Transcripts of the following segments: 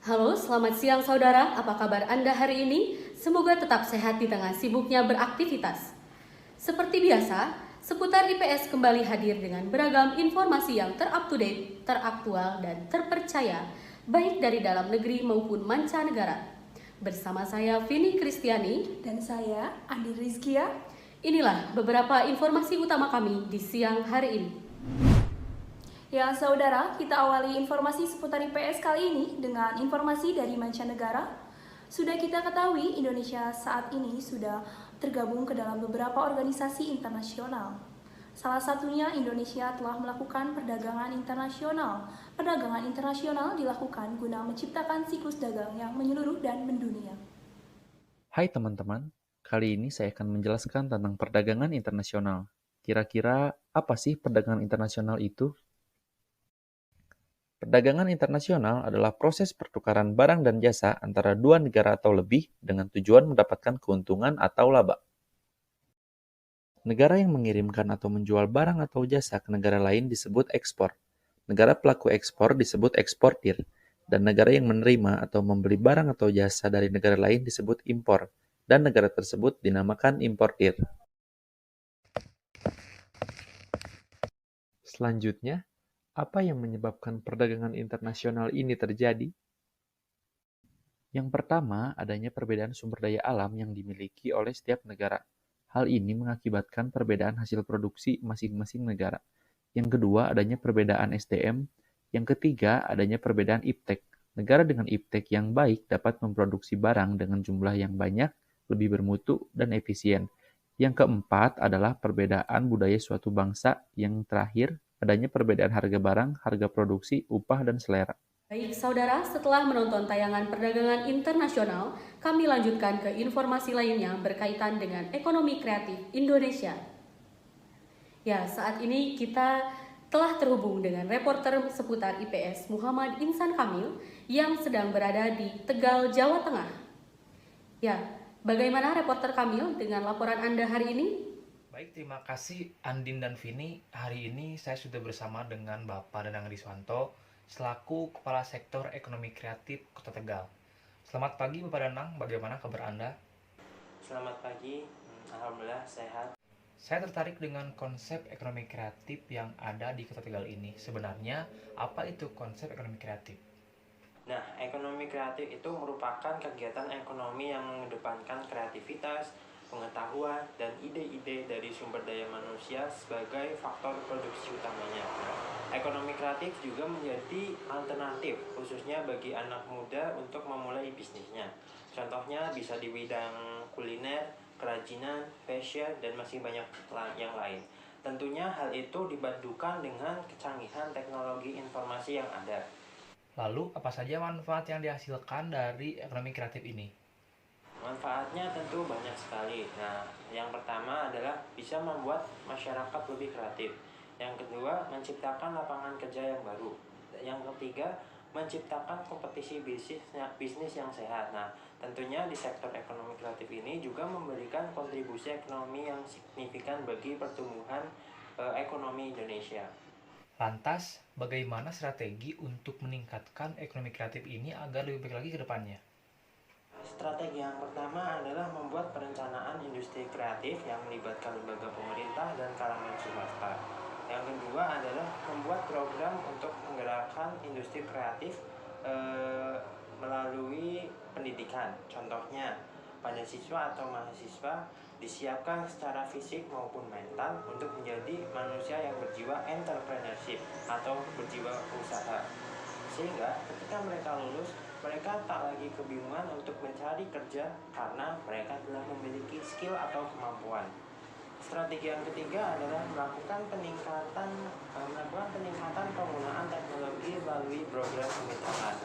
Halo, selamat siang saudara. Apa kabar Anda hari ini? Semoga tetap sehat di tengah sibuknya beraktivitas. Seperti biasa, seputar IPS kembali hadir dengan beragam informasi yang ter-up-to-date, teraktual, dan terpercaya, baik dari dalam negeri maupun mancanegara. Bersama saya Vini Kristiani Dan saya, Andi Rizkia. Inilah beberapa informasi utama kami di siang hari ini. Ya, saudara, kita awali informasi seputar IPS kali ini dengan informasi dari mancanegara. Sudah kita ketahui, Indonesia saat ini sudah tergabung ke dalam beberapa organisasi internasional. Salah satunya Indonesia telah melakukan perdagangan internasional. Perdagangan internasional dilakukan guna menciptakan siklus dagang yang menyeluruh dan mendunia. Hai teman-teman, kali ini saya akan menjelaskan tentang perdagangan internasional. Kira-kira apa sih perdagangan internasional itu? Perdagangan internasional adalah proses pertukaran barang dan jasa antara dua negara atau lebih dengan tujuan mendapatkan keuntungan atau laba. Negara yang mengirimkan atau menjual barang atau jasa ke negara lain disebut ekspor. Negara pelaku ekspor disebut eksportir, dan negara yang menerima atau membeli barang atau jasa dari negara lain disebut impor, dan negara tersebut dinamakan importir. Selanjutnya, apa yang menyebabkan perdagangan internasional ini terjadi? Yang pertama, adanya perbedaan sumber daya alam yang dimiliki oleh setiap negara. Hal ini mengakibatkan perbedaan hasil produksi masing-masing negara. Yang kedua, adanya perbedaan SDM. Yang ketiga, adanya perbedaan iptek. Negara dengan iptek yang baik dapat memproduksi barang dengan jumlah yang banyak, lebih bermutu, dan efisien. Yang keempat adalah perbedaan budaya suatu bangsa. Yang terakhir, adanya perbedaan harga barang, harga produksi, upah, dan selera. Baik saudara, setelah menonton tayangan perdagangan internasional, kami lanjutkan ke informasi lainnya berkaitan dengan ekonomi kreatif Indonesia. Ya, saat ini kita telah terhubung dengan reporter seputar IPS Muhammad Insan Kamil yang sedang berada di Tegal, Jawa Tengah. Ya, bagaimana reporter Kamil dengan laporan Anda hari ini? Baik, terima kasih Andin dan Vini. Hari ini saya sudah bersama dengan Bapak Danang Riswanto selaku Kepala Sektor Ekonomi Kreatif Kota Tegal. Selamat pagi Bapak Danang, bagaimana kabar Anda? Selamat pagi, Alhamdulillah sehat. Saya tertarik dengan konsep ekonomi kreatif yang ada di Kota Tegal ini. Sebenarnya, apa itu konsep ekonomi kreatif? Nah, ekonomi kreatif itu merupakan kegiatan ekonomi yang mengedepankan kreativitas, pengetahuan, dan ide-ide dari sumber daya manusia sebagai faktor produksi utamanya. Ekonomi kreatif juga menjadi alternatif, khususnya bagi anak muda untuk memulai bisnisnya. Contohnya bisa di bidang kuliner, kerajinan, fashion, dan masih banyak yang lain. Tentunya hal itu dipadukan dengan kecanggihan teknologi informasi yang ada. Lalu, apa saja manfaat yang dihasilkan dari ekonomi kreatif ini? Manfaatnya tentu banyak sekali. Nah, yang pertama adalah bisa membuat masyarakat lebih kreatif. Yang kedua, menciptakan lapangan kerja yang baru. Yang ketiga, menciptakan kompetisi bisnis yang sehat. Nah, tentunya di sektor ekonomi kreatif ini juga memberikan kontribusi ekonomi yang signifikan bagi pertumbuhan ekonomi Indonesia. Lantas, bagaimana strategi untuk meningkatkan ekonomi kreatif ini agar lebih baik lagi ke depannya? Strategi yang pertama adalah membuat perencanaan industri kreatif yang melibatkan lembaga pemerintah dan kalangan swasta. Yang kedua adalah membuat program untuk menggerakkan industri kreatif melalui pendidikan. Contohnya, pada siswa atau mahasiswa disiapkan secara fisik maupun mental untuk menjadi manusia yang berjiwa entrepreneurship atau berjiwa usaha. Sehingga ketika mereka lulus, mereka tak lagi kebingungan untuk mencari kerja karena mereka telah memiliki skill atau kemampuan. Strategi yang ketiga adalah melakukan peningkatan penggunaan teknologi melalui program kemitraan.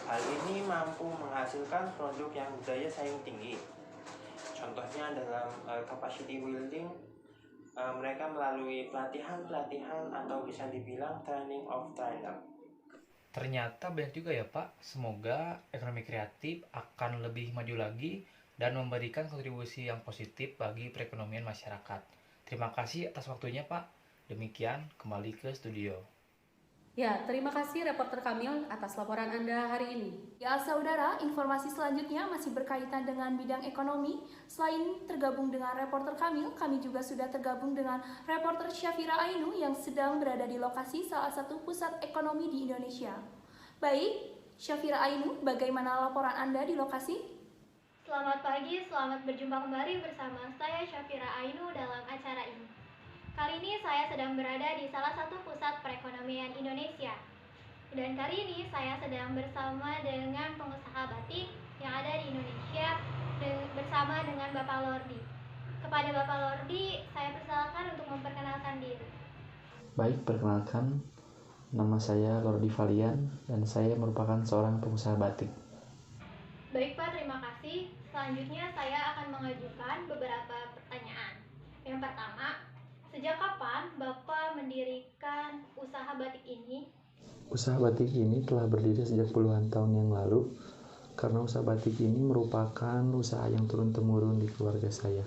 Hal ini mampu menghasilkan produk yang berdaya saing tinggi. Contohnya dalam capacity building, mereka melalui pelatihan atau bisa dibilang training of trainer. Ternyata banyak juga ya Pak. Semoga ekonomi kreatif akan lebih maju lagi dan memberikan kontribusi yang positif bagi perekonomian masyarakat. Terima kasih atas waktunya Pak. Demikian, kembali ke studio. Ya, terima kasih reporter Kamil atas laporan Anda hari ini. Ya, saudara, informasi selanjutnya masih berkaitan dengan bidang ekonomi. Selain tergabung dengan reporter Kamil, kami juga sudah tergabung dengan reporter Syafira Ainu yang sedang berada di lokasi salah satu pusat ekonomi di Indonesia. Baik, Syafira Ainu, bagaimana laporan Anda di lokasi? Selamat pagi, selamat berjumpa kembali bersama saya Syafira Ainu dalam acara ini. Kali ini saya sedang berada di salah satu pusat perekonomian Indonesia. Dan kali ini saya sedang bersama dengan pengusaha batik yang ada di Indonesia bersama dengan Bapak Lordi. Kepada Bapak Lordi, saya persilakan untuk memperkenalkan diri. Baik, perkenalkan, nama saya Lordi Valian dan saya merupakan seorang pengusaha batik. Baik Pak, terima kasih. Selanjutnya saya akan mengajukan beberapa pertanyaan. Yang pertama, sejak kapan Bapak mendirikan usaha batik ini? Usaha batik ini telah berdiri sejak puluhan tahun yang lalu karena usaha batik ini merupakan usaha yang turun-temurun di keluarga saya.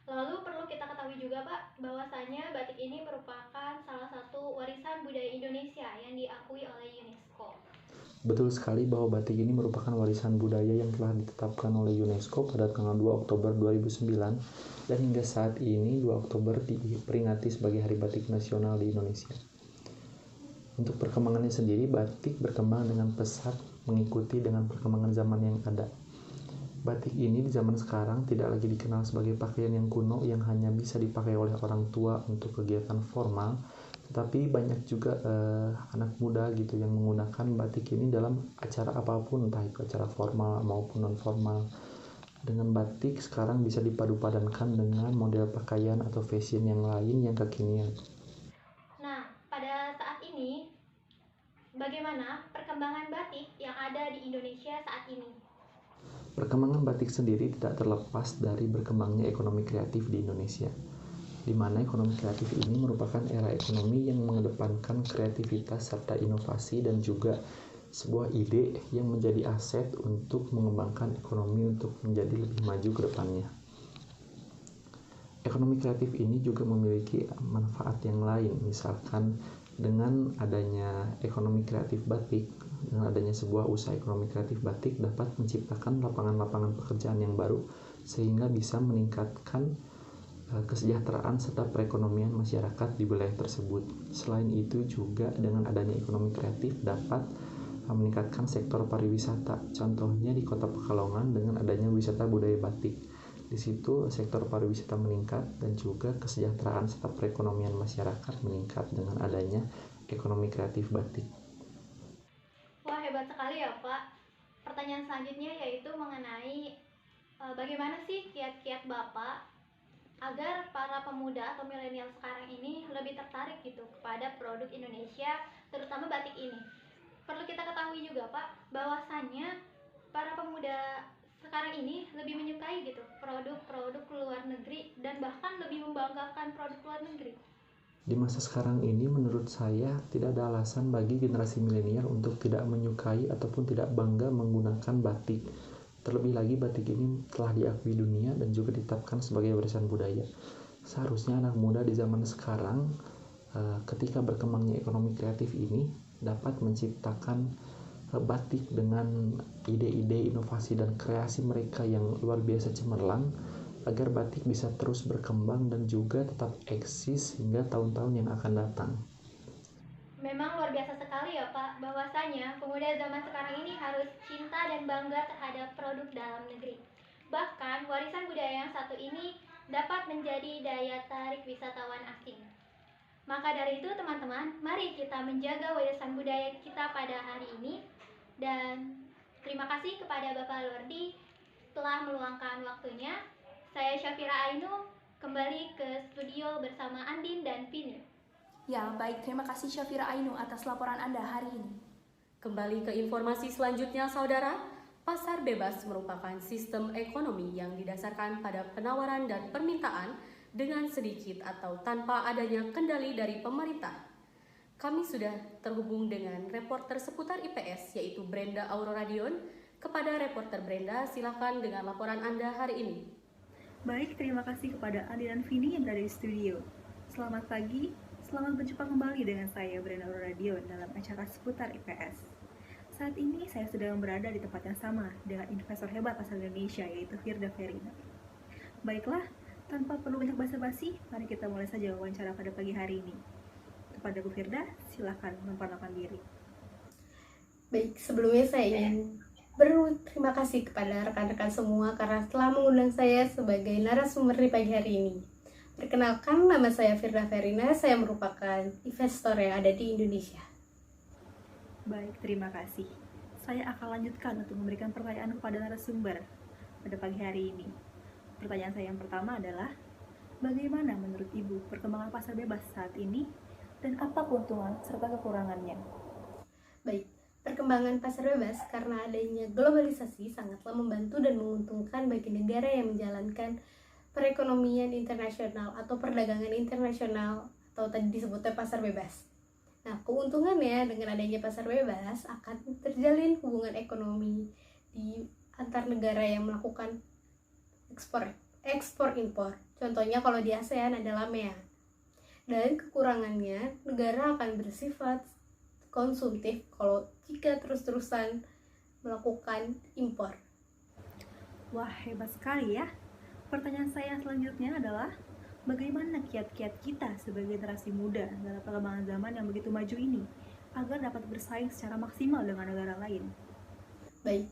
Lalu perlu kita ketahui juga Pak, bahwasanya batik ini merupakan salah satu warisan budaya Indonesia yang diakui oleh UNESCO. Betul sekali bahwa batik ini merupakan warisan budaya yang telah ditetapkan oleh UNESCO pada tanggal 2 Oktober 2009 dan hingga saat ini 2 Oktober diperingati sebagai Hari Batik Nasional di Indonesia. Untuk perkembangannya sendiri, batik berkembang dengan pesat mengikuti dengan perkembangan zaman yang ada. Batik ini di zaman sekarang tidak lagi dikenal sebagai pakaian yang kuno yang hanya bisa dipakai oleh orang tua untuk kegiatan formal, tetapi banyak juga anak muda gitu yang menggunakan batik ini dalam acara apapun, entah itu acara formal maupun non formal. Dengan batik sekarang bisa dipadu-padankan dengan model pakaian atau fashion yang lain yang kekinian. Nah, pada saat ini, bagaimana perkembangan batik yang ada di Indonesia saat ini? Perkembangan batik sendiri tidak terlepas dari berkembangnya ekonomi kreatif di Indonesia, di mana ekonomi kreatif ini merupakan era ekonomi yang mengedepankan kreativitas serta inovasi dan juga sebuah ide yang menjadi aset untuk mengembangkan ekonomi untuk menjadi lebih maju ke depannya. Ekonomi kreatif ini juga memiliki manfaat yang lain, misalkan dengan adanya ekonomi kreatif batik, dengan adanya sebuah usaha ekonomi kreatif batik dapat menciptakan lapangan-lapangan pekerjaan yang baru sehingga bisa meningkatkan kesejahteraan serta perekonomian masyarakat di wilayah tersebut. Selain itu juga dengan adanya ekonomi kreatif dapat meningkatkan sektor pariwisata. Contohnya di Kota Pekalongan dengan adanya wisata budaya batik. Di situ sektor pariwisata meningkat dan juga kesejahteraan serta perekonomian masyarakat meningkat dengan adanya ekonomi kreatif batik. Wah, hebat sekali ya Pak. Pertanyaan selanjutnya yaitu mengenai bagaimana sih kiat-kiat Bapak agar para pemuda atau milenial sekarang ini lebih tertarik gitu kepada produk Indonesia, terutama batik ini. Perlu kita ketahui juga Pak, bahwasannya para pemuda sekarang ini lebih menyukai gitu produk-produk luar negeri dan bahkan lebih membanggakan produk luar negeri. Di masa sekarang ini menurut saya tidak ada alasan bagi generasi milenial untuk tidak menyukai ataupun tidak bangga menggunakan batik. Terlebih lagi batik ini telah diakui dunia dan juga ditetapkan sebagai warisan budaya. Seharusnya anak muda di zaman sekarang ketika berkembangnya ekonomi kreatif ini dapat menciptakan batik dengan ide-ide inovasi dan kreasi mereka yang luar biasa cemerlang agar batik bisa terus berkembang dan juga tetap eksis hingga tahun-tahun yang akan datang. Memang luar biasa sekali ya Pak, bahwasanya pemuda zaman sekarang ini harus cinta dan bangga terhadap produk dalam negeri. Bahkan warisan budaya yang satu ini dapat menjadi daya tarik wisatawan asing. Maka dari itu teman-teman, mari kita menjaga warisan budaya kita pada hari ini. Dan terima kasih kepada Bapak Lordi telah meluangkan waktunya. Saya Syafira Ainu kembali ke studio bersama Andin dan Vini. Ya, baik. Terima kasih Syafira Ainu atas laporan Anda hari ini. Kembali ke informasi selanjutnya, saudara. Pasar bebas merupakan sistem ekonomi yang didasarkan pada penawaran dan permintaan dengan sedikit atau tanpa adanya kendali dari pemerintah. Kami sudah terhubung dengan reporter seputar IPS, yaitu Brenda Aurora Dion. Kepada reporter Brenda, silakan dengan laporan Anda hari ini. Baik, terima kasih kepada Andi dan Vini yang berada di studio. Selamat pagi, Selamat berjumpa kembali dengan saya Brenda Radio dalam acara seputar IPS. Saat ini saya sedang berada di tempat yang sama dengan investor hebat asal Indonesia yaitu Firda Ferina. Baiklah, tanpa perlu banyak basa-basi, mari kita mulai saja wawancara pada pagi hari ini. Kepada Bu Firda, silakan memperkenalkan diri. Baik, sebelumnya saya ingin berterima kasih kepada rekan-rekan semua karena telah mengundang saya sebagai narasumber di pagi hari ini. Perkenalkan, nama saya Firda Ferina, saya merupakan investor yang ada di Indonesia. Baik, terima kasih. Saya akan lanjutkan untuk memberikan pertanyaan kepada narasumber pada pagi hari ini. Pertanyaan saya yang pertama adalah, bagaimana menurut Ibu perkembangan pasar bebas saat ini dan apa keuntungan serta kekurangannya? Baik, perkembangan pasar bebas karena adanya globalisasi sangatlah membantu dan menguntungkan bagi negara yang menjalankan perekonomian internasional atau perdagangan internasional atau tadi disebutnya pasar bebas. Nah, keuntungannya dengan adanya pasar bebas akan terjalin hubungan ekonomi di antar negara yang melakukan ekspor impor. Contohnya kalau di ASEAN adalah MEA. Dan kekurangannya negara akan bersifat konsumtif kalau jika terus-terusan melakukan impor. Wah, hebat sekali ya. Pertanyaan saya selanjutnya adalah, bagaimana kiat-kiat kita sebagai generasi muda dalam perkembangan zaman yang begitu maju ini agar dapat bersaing secara maksimal dengan negara lain? Baik,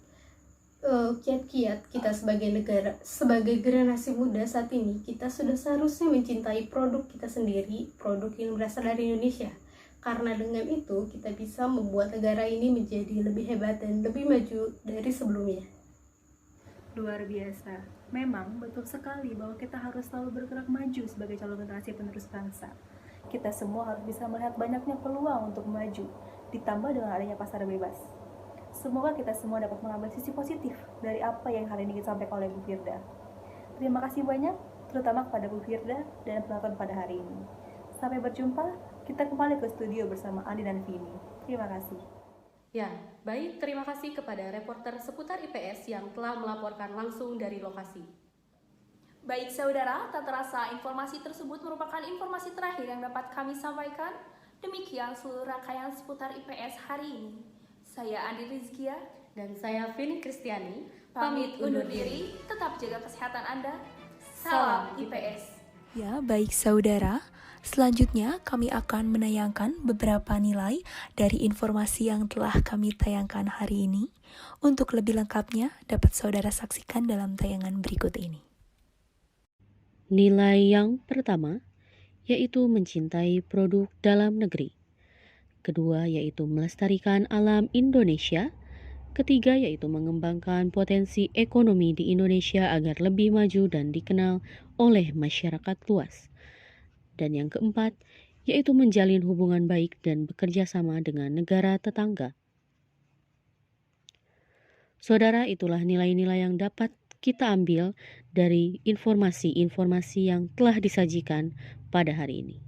kiat-kiat kita sebagai generasi muda saat ini, kita sudah seharusnya mencintai produk kita sendiri, produk yang berasal dari Indonesia. Karena dengan itu kita bisa membuat negara ini menjadi lebih hebat dan lebih maju dari sebelumnya. Luar biasa. Memang betul sekali bahwa kita harus selalu bergerak maju sebagai calon generasi penerus bangsa. Kita semua harus bisa melihat banyaknya peluang untuk maju, ditambah dengan adanya pasar bebas. Semoga kita semua dapat mengambil sisi positif dari apa yang hari ini disampaikan oleh Bu Firda. Terima kasih banyak, terutama kepada Bu Firda dan penonton pada hari ini. Sampai berjumpa, kita kembali ke studio bersama Andi dan Vini. Terima kasih. Ya, baik, terima kasih kepada reporter seputar IPS yang telah melaporkan langsung dari lokasi. Baik saudara, tak terasa informasi tersebut merupakan informasi terakhir yang dapat kami sampaikan. Demikian seluruh rangkaian seputar IPS hari ini. Saya Andi Rizkia Dan saya Vini Kristiani, pamit undur diri, tetap jaga kesehatan Anda. Salam IPS. Ya, baik saudara. Selanjutnya kami akan menayangkan beberapa nilai dari informasi yang telah kami tayangkan hari ini. Untuk lebih lengkapnya dapat saudara saksikan dalam tayangan berikut ini. Nilai yang pertama yaitu mencintai produk dalam negeri. Kedua yaitu melestarikan alam Indonesia. Ketiga yaitu mengembangkan potensi ekonomi di Indonesia agar lebih maju dan dikenal oleh masyarakat luas. Dan yang keempat, yaitu menjalin hubungan baik dan bekerja sama dengan negara tetangga. Saudara, itulah nilai-nilai yang dapat kita ambil dari informasi-informasi yang telah disajikan pada hari ini.